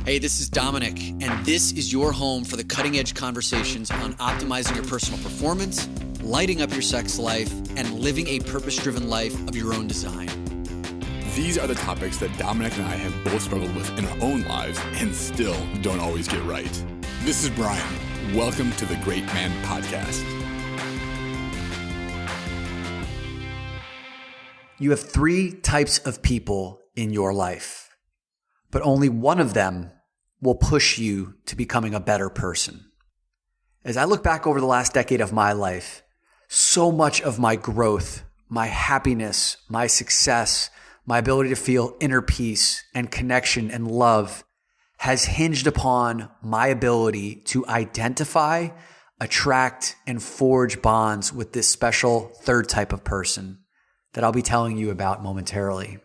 Hey, this is Dominic, and this is your home for the cutting-edge conversations on optimizing your personal performance, lighting up your sex life, and living a purpose-driven life of your own design. These are the topics that Dominic and I have both struggled with in our own lives and still don't always get right. This is Brian. Welcome to the Great Man Podcast. You have three types of people in your life, but only one of them will push you to becoming a better person. As I look back over the last decade of my life, so much of my growth, my happiness, my success, my ability to feel inner peace and connection and love has hinged upon my ability to identify, attract, and forge bonds with this special third type of person that I'll be telling you about momentarily.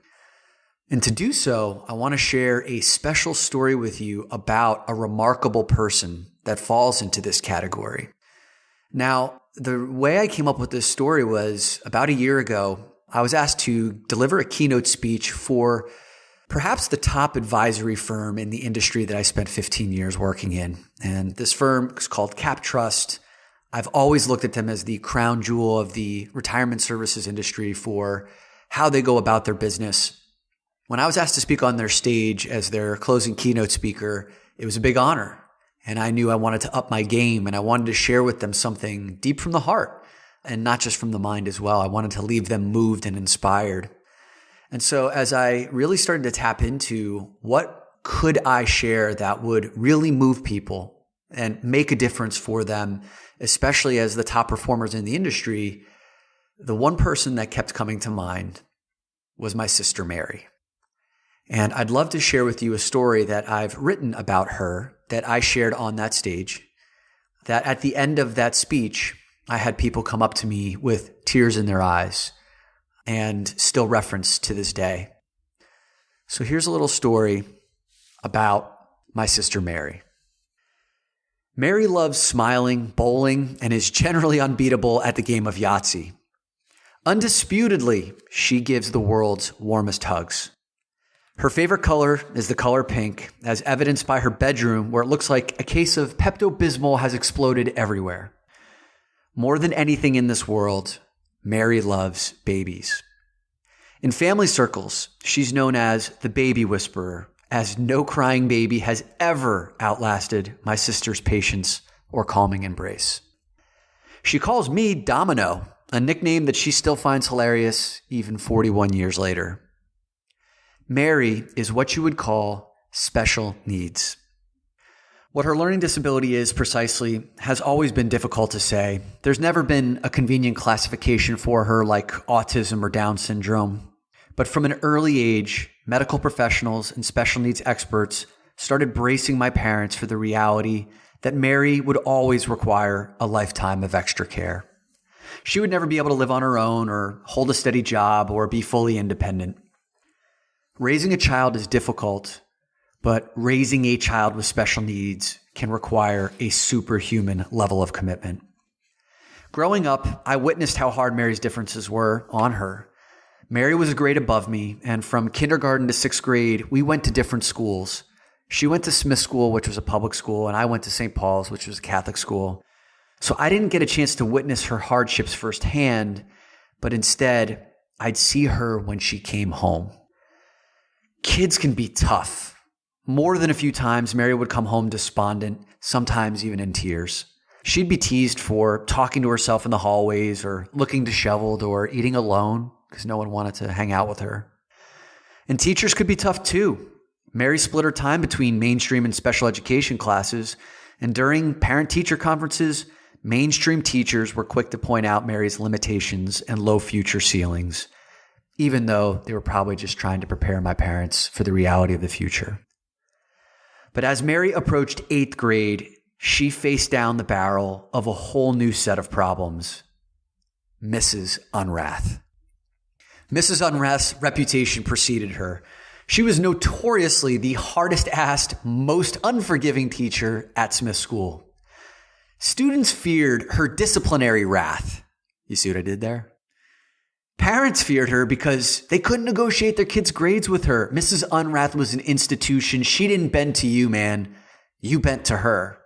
And to do so, I want to share a special story with you about a remarkable person that falls into this category. Now, the way I came up with this story was about a year ago, I was asked to deliver a keynote speech for perhaps the top advisory firm in the industry that I spent 15 years working in. And this firm is called Cap Trust. I've always looked at them as the crown jewel of the retirement services industry for how they go about their business. When I was asked to speak on their stage as their closing keynote speaker, it was a big honor. And I knew I wanted to up my game and I wanted to share with them something deep from the heart and not just from the mind as well. I wanted to leave them moved and inspired. And so as I really started to tap into what could I share that would really move people and make a difference for them, especially as the top performers in the industry, the one person that kept coming to mind was my sister, Mary. And I'd love to share with you a story that I've written about her that I shared on that stage, that at the end of that speech, I had people come up to me with tears in their eyes and still reference to this day. So here's a little story about my sister, Mary. Mary loves smiling, bowling, and is generally unbeatable at the game of Yahtzee. Undisputedly, she gives the world's warmest hugs. Her favorite color is the color pink, as evidenced by her bedroom, where it looks like a case of Pepto-Bismol has exploded everywhere. More than anything in this world, Mary loves babies. In family circles, she's known as the baby whisperer, as no crying baby has ever outlasted my sister's patience or calming embrace. She calls me Domino, a nickname that she still finds hilarious even 41 years later. Mary is what you would call special needs. What her learning disability is precisely has always been difficult to say. There's never been a convenient classification for her like autism or Down syndrome. But from an early age, medical professionals and special needs experts started bracing my parents for the reality that Mary would always require a lifetime of extra care. She would never be able to live on her own or hold a steady job or be fully independent. Raising a child is difficult, but raising a child with special needs can require a superhuman level of commitment. Growing up, I witnessed how hard Mary's differences were on her. Mary was a grade above me, and from kindergarten to sixth grade, we went to different schools. She went to Smith School, which was a public school, and I went to St. Paul's, which was a Catholic school. So I didn't get a chance to witness her hardships firsthand, but instead, I'd see her when she came home. Kids can be tough. More than a few times, Mary would come home despondent, sometimes even in tears. She'd be teased for talking to herself in the hallways or looking disheveled or eating alone because no one wanted to hang out with her. And teachers could be tough too. Mary split her time between mainstream and special education classes, and during parent-teacher conferences, mainstream teachers were quick to point out Mary's limitations and low future ceilings, even though they were probably just trying to prepare my parents for the reality of the future. But as Mary approached 8th grade, she faced down the barrel of a whole new set of problems. Mrs. Unwrapped. Mrs. Unwrapped's reputation preceded her. She was notoriously the hardest-assed, most unforgiving teacher at Smith School. Students feared her disciplinary wrath. You see what I did there? Parents feared her because they couldn't negotiate their kids' grades with her. Mrs. Unwrapped was an institution. She didn't bend to you, man. You bent to her.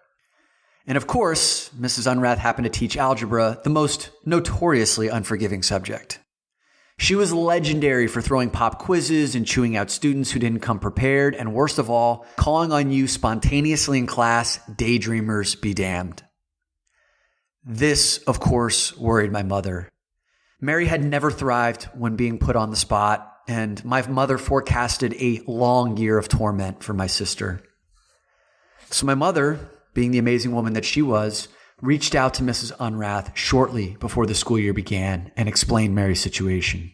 And of course, Mrs. Unwrapped happened to teach algebra, the most notoriously unforgiving subject. She was legendary for throwing pop quizzes and chewing out students who didn't come prepared, and worst of all, calling on you spontaneously in class, daydreamers be damned. This, of course, worried my mother. Mary had never thrived when being put on the spot, and my mother forecasted a long year of torment for my sister. So my mother, being the amazing woman that she was, reached out to Mrs. Unwrapped shortly before the school year began and explained Mary's situation.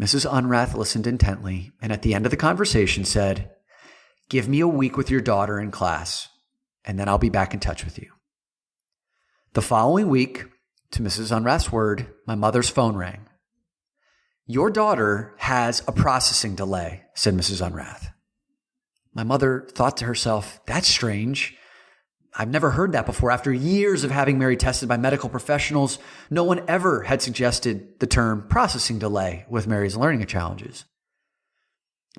Mrs. Unwrapped listened intently, and at the end of the conversation said, "Give me a week with your daughter in class, and then I'll be back in touch with you." The following week, to Mrs. Unwrapped's word, my mother's phone rang. "Your daughter has a processing delay," said Mrs. Unwrapped. My mother thought to herself, "That's strange. I've never heard that before. After years of having Mary tested by medical professionals, no one ever had suggested the term processing delay with Mary's learning challenges."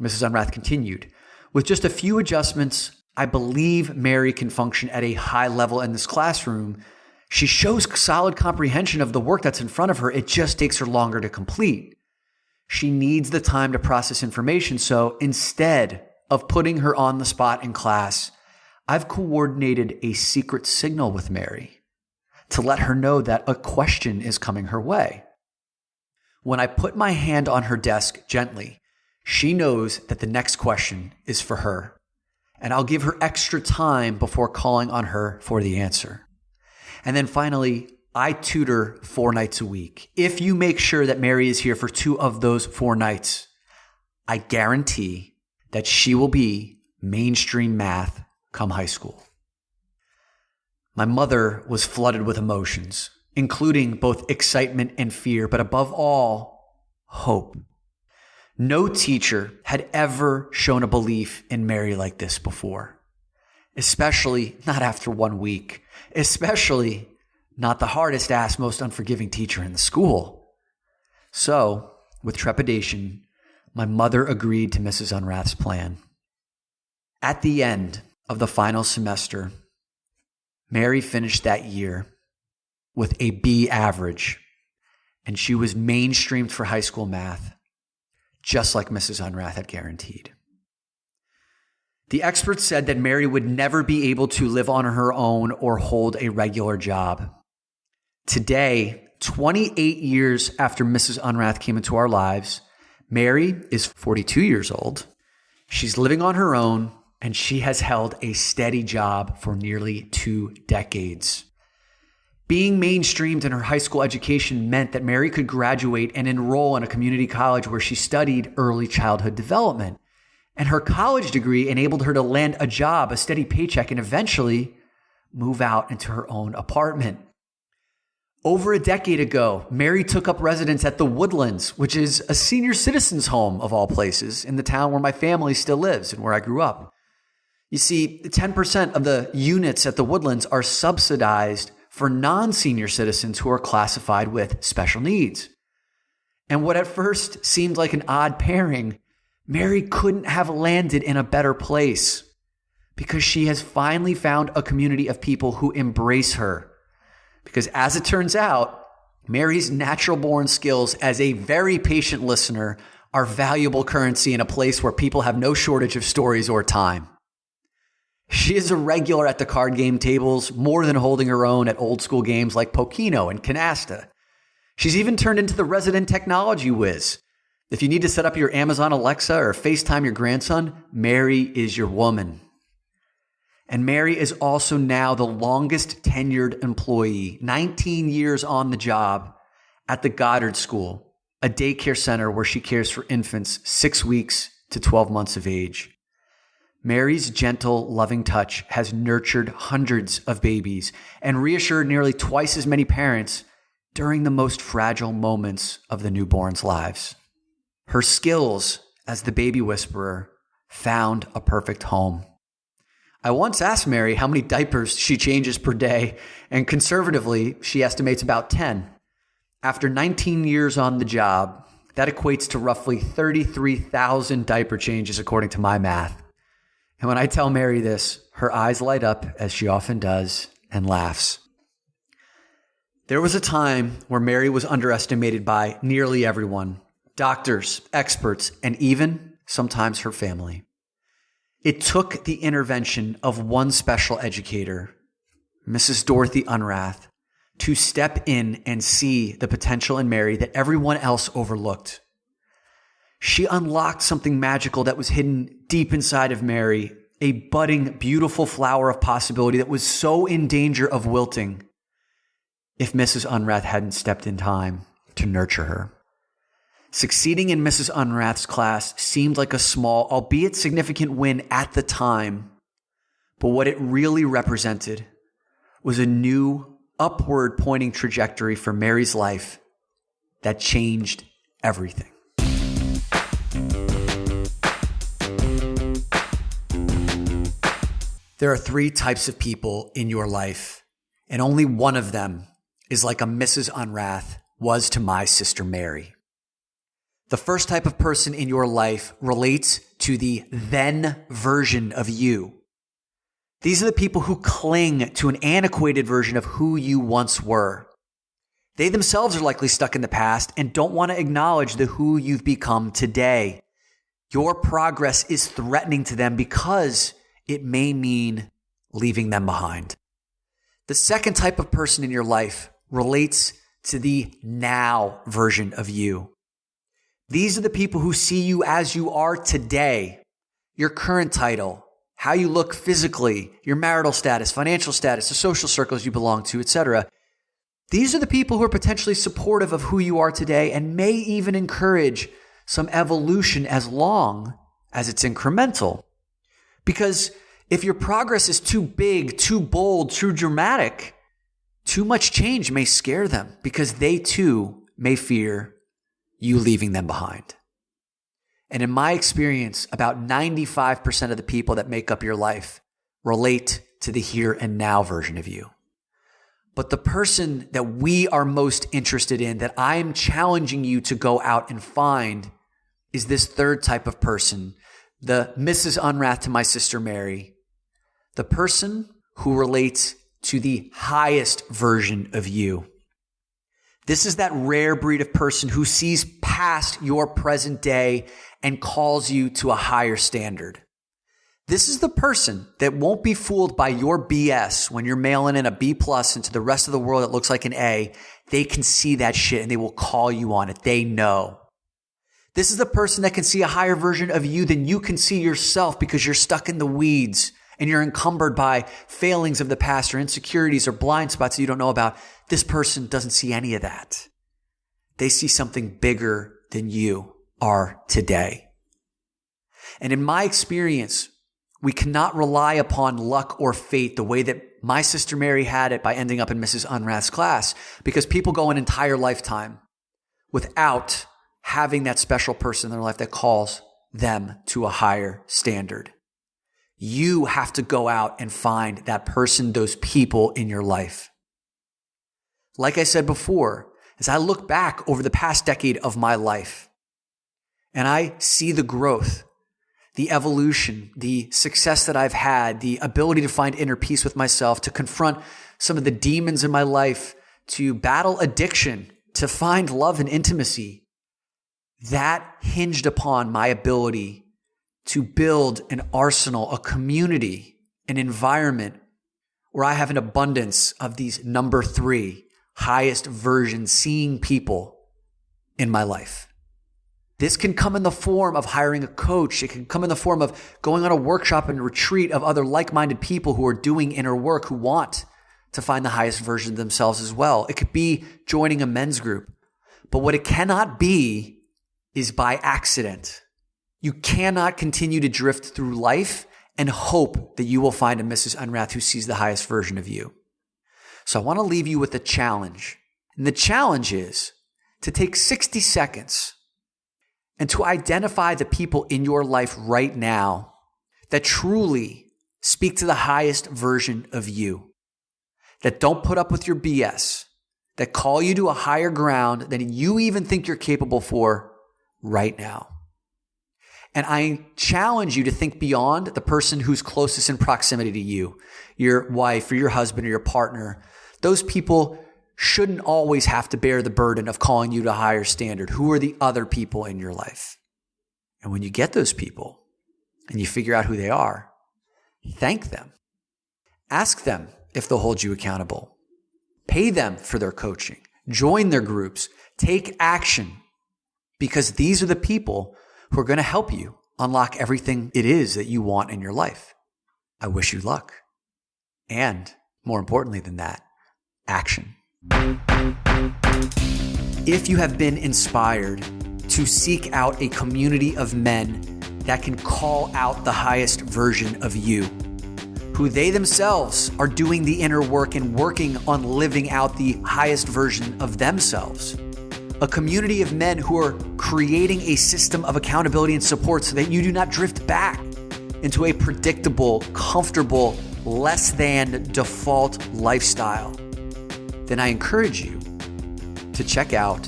Mrs. Unwrapped continued, "With just a few adjustments, I believe Mary can function at a high level in this classroom. She shows solid comprehension of the work that's in front of her. It just takes her longer to complete. She needs the time to process information. So instead of putting her on the spot in class, I've coordinated a secret signal with Mary to let her know that a question is coming her way. When I put my hand on her desk gently, she knows that the next question is for her, and I'll give her extra time before calling on her for the answer. And then finally, I tutor 4 nights a week. If you make sure that Mary is here for 2 of those 4 nights, I guarantee that she will be mainstream math come high school." My mother was flooded with emotions, including both excitement and fear, but above all, hope. No teacher had ever shown a belief in Mary like this before, especially not after 1 week, especially not the hardest ass, most unforgiving teacher in the school. So, with trepidation, my mother agreed to Mrs. Unwrapped's plan. At the end of the final semester, Mary finished that year with a B average, and she was mainstreamed for high school math, just like Mrs. Unwrapped had guaranteed. The experts said that Mary would never be able to live on her own or hold a regular job. Today, 28 years after Mrs. Unwrapped came into our lives, Mary is 42 years old. She's living on her own, and she has held a steady job for nearly 2 decades. Being mainstreamed in her high school education meant that Mary could graduate and enroll in a community college where she studied early childhood development. And her college degree enabled her to land a job, a steady paycheck, and eventually move out into her own apartment. Over a decade ago, Mary took up residence at the Woodlands, which is a senior citizens home of all places in the town where my family still lives and where I grew up. You see, 10% of the units at the Woodlands are subsidized for non-senior citizens who are classified with special needs. And what at first seemed like an odd pairing, Mary couldn't have landed in a better place because she has finally found a community of people who embrace her. Because as it turns out, Mary's natural-born skills as a very patient listener are valuable currency in a place where people have no shortage of stories or time. She is a regular at the card game tables, more than holding her own at old school games like Pokino and Canasta. She's even turned into the resident technology whiz. If you need to set up your Amazon Alexa or FaceTime your grandson, Mary is your woman. And Mary is also now the longest tenured employee, 19 years on the job at the Goddard School, a daycare center where she cares for infants 6 weeks to 12 months of age. Mary's gentle, loving touch has nurtured hundreds of babies and reassured nearly twice as many parents during the most fragile moments of the newborns' lives. Her skills as the baby whisperer found a perfect home. I once asked Mary how many diapers she changes per day, and conservatively, she estimates about 10. After 19 years on the job, That equates to roughly 33,000 diaper changes according to my math. And when I tell Mary this, her eyes light up, as she often does, and laughs. There was a time where Mary was underestimated by nearly everyone, doctors, experts, and even sometimes her family. It took the intervention of one special educator, Mrs. Dorothy Unwrapped, to step in and see the potential in Mary that everyone else overlooked. She unlocked something magical that was hidden deep inside of Mary, a budding, beautiful flower of possibility that was so in danger of wilting if Mrs. Unwrapped hadn't stepped in time to nurture her. Succeeding in Mrs. Unwrapped's class seemed like a small, albeit significant win at the time, but what it really represented was a new, upward pointing trajectory for Mary's life that changed everything. There are three types of people in your life, and only one of them is like a Mrs. Unwrapped was to my sister Mary. The first type of person in your life relates to the then version of you. These are the people who cling to an antiquated version of who you once were. They themselves are likely stuck in the past and don't want to acknowledge the who you've become today. Your progress is threatening to them because it may mean leaving them behind. The second type of person in your life relates to the now version of you. These are the people who see you as you are today, your current title, how you look physically, your marital status, financial status, the social circles you belong to, etc. These are the people who are potentially supportive of who you are today and may even encourage some evolution as long as it's incremental. Because if your progress is too big, too bold, too dramatic, too much change may scare them because they too may fear you leaving them behind. And in my experience, about 95% of the people that make up your life relate to the here and now version of you. But the person that we are most interested in, that I am challenging you to go out and find, is this third type of person, the Mrs. Unwrapped to my sister Mary, the person who relates to the highest version of you. This is that rare breed of person who sees past your present day and calls you to a higher standard. This is the person that won't be fooled by your BS when you're mailing in a B+ into the rest of the world that looks like an A. They can see that shit and they will call you on it. They know. This is the person that can see a higher version of you than you can see yourself because you're stuck in the weeds and you're encumbered by failings of the past or insecurities or blind spots that you don't know about. This person doesn't see any of that. They see something bigger than you are today. And in my experience, we cannot rely upon luck or fate the way that my sister Mary had it by ending up in Mrs. Unwrapped's class, because people go an entire lifetime without having that special person in their life that calls them to a higher standard. You have to go out and find that person, those people in your life. Like I said before, as I look back over the past decade of my life and I see the growth, the evolution, the success that I've had, the ability to find inner peace with myself, to confront some of the demons in my life, to battle addiction, to find love and intimacy, that hinged upon my ability to build an arsenal, a community, an environment where I have an abundance of these number 3 highest version seeing people in my life. This can come in the form of hiring a coach. It can come in the form of going on a workshop and retreat of other like-minded people who are doing inner work, who want to find the highest version of themselves as well. It could be joining a men's group. But what it cannot be is by accident. You cannot continue to drift through life and hope that you will find a Mrs. Unwrapped who sees the highest version of you. So I want to leave you with a challenge. And the challenge is to take 60 seconds and to identify the people in your life right now that truly speak to the highest version of you, that don't put up with your BS, that call you to a higher ground than you even think you're capable for, right now. And I challenge you to think beyond the person who's closest in proximity to you, your wife or your husband or your partner. Those people shouldn't always have to bear the burden of calling you to a higher standard. Who are the other people in your life? And when you get those people and you figure out who they are, thank them. Ask them if they'll hold you accountable. Pay them for their coaching. Join their groups. Take action, because these are the people who are going to help you unlock everything it is that you want in your life. I wish you luck. And more importantly than that, action. If you have been inspired to seek out a community of men that can call out the highest version of you, who they themselves are doing the inner work and working on living out the highest version of themselves, a community of men who are creating a system of accountability and support so that you do not drift back into a predictable, comfortable, less than default lifestyle, then I encourage you to check out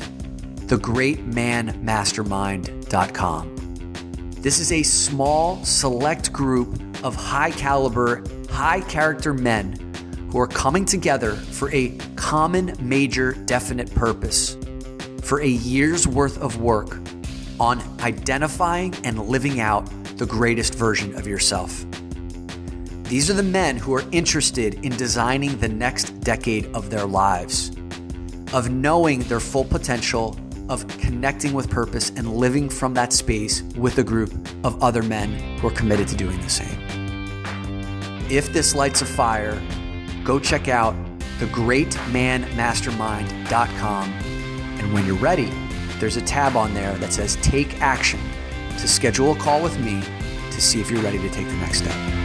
thegreatmanmastermind.com. This is a small, select group of high caliber, high character men who are coming together for a common, major, definite purpose, for a year's worth of work on identifying and living out the greatest version of yourself. These are the men who are interested in designing the next decade of their lives, of knowing their full potential, of connecting with purpose and living from that space with a group of other men who are committed to doing the same. If this lights a fire, go check out thegreatmanmastermind.com. And when you're ready, there's a tab on there that says Take Action to schedule a call with me to see if you're ready to take the next step.